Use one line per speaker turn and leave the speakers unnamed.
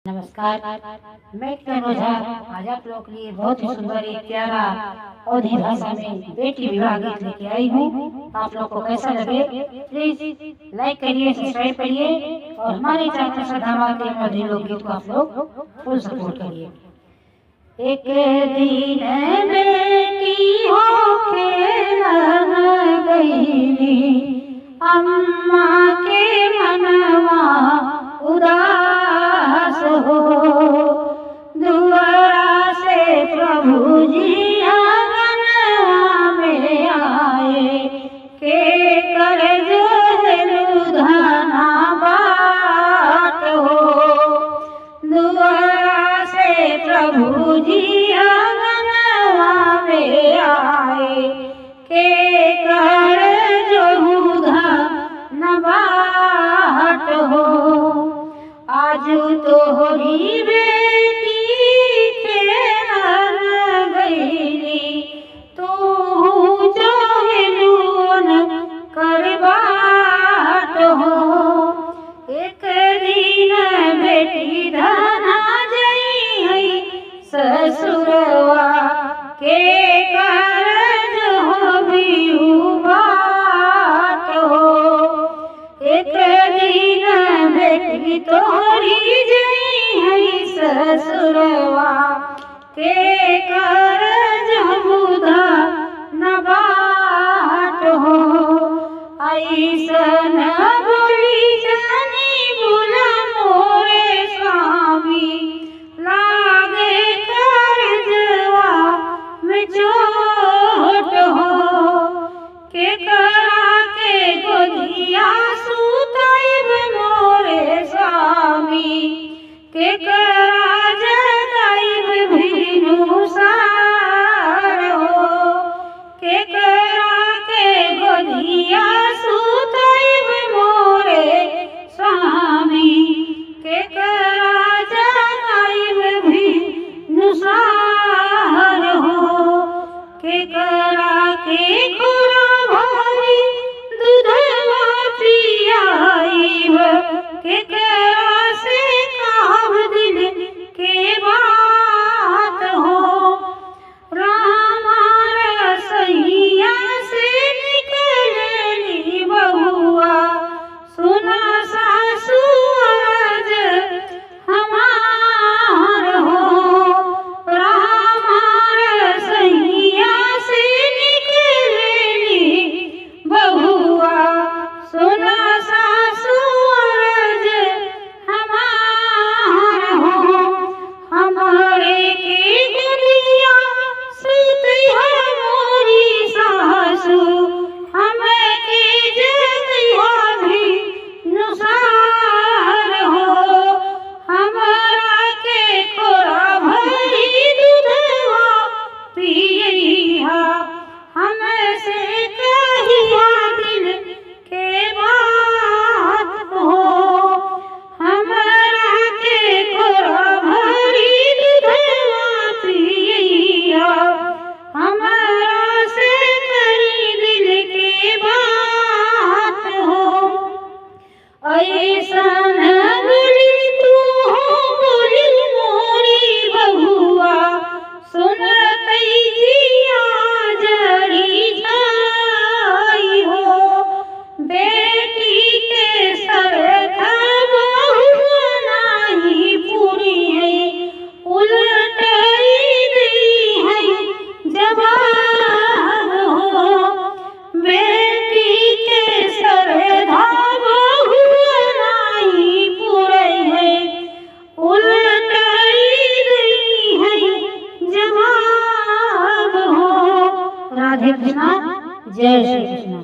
नमस्कार, मैं तनुजा आज आप लोग के लिए बहुत ही सुंदर एक प्यारा अवधी भाषा में बेटी विवाह गीत लेके आई हूँ। आप लोग को कैसा लगे प्लीज लाइक करिए, सब्सक्राइब करिए और हमारे चैनल श्रद्धा के मधुर लोकगीत को आप लोग फुल सपोर्ट करिए। एक दिन बेटी हो खेलन गईली, अम्मा के मनवा उदास हो, दुआरा से प्रभु जी आंगनवा में आए, के कर जो धना बाट हो, दुआरा से प्रभु जी आंगनवा में आए, के कर जो धना बाट हो। आजू तोहरी बेटी खेलन गईली, तू जो हेलून कर बाट हो, एक दिन बेटी धना जई है ससुरवा, के कर जो बिहू बाट हो, एक दिन बेटी तोहरी जई है ससुरवा, के कर जमुदा नबाट हो। ऐसन बोली जानी बुला मोरे स्वामी, लागे करजवा में चोट हो, के करा के गोदिया सुतैब मोरे स्वामी, के करा जगाइब भीनु सार हो, के करा के गोदिया सुतैब मोरे स्वामी, के करा जगाइब भीनु सार हो, के करा के खुरा भरी दूधवा पियाइब, के करा से कहब दिल के बात हो, रामा रसैया से निकलली बहुआ, सुना सासु अरज हमार हो, रामा रसैया से निकलली बहुआ, सुना सासु अरज हमार हो, हमारे के गुलिया सुती है मोरी सासु, हमें के जतिया भी नुसार हो, हमारा के खोरा भरी दूधवा पियैहा, हमें से कहिया दिल के बात हो, हमारा के खोरा भरी दूधवा पियैहा, हमारा से करी दिल के बात हो। ऐसन बोली तू हो बोली मोरी बहुआ, सुनतई जिया जड़ी जाई हो, बेटी के सरधा बहुआ नाही पूरी है, उलटई दी है जवाब हो, बेटी के सरधा बहुआ नाही पूरी है, उलटई दी है जवाब हो। राधे कृष्णा, जय श्री कृष्ण।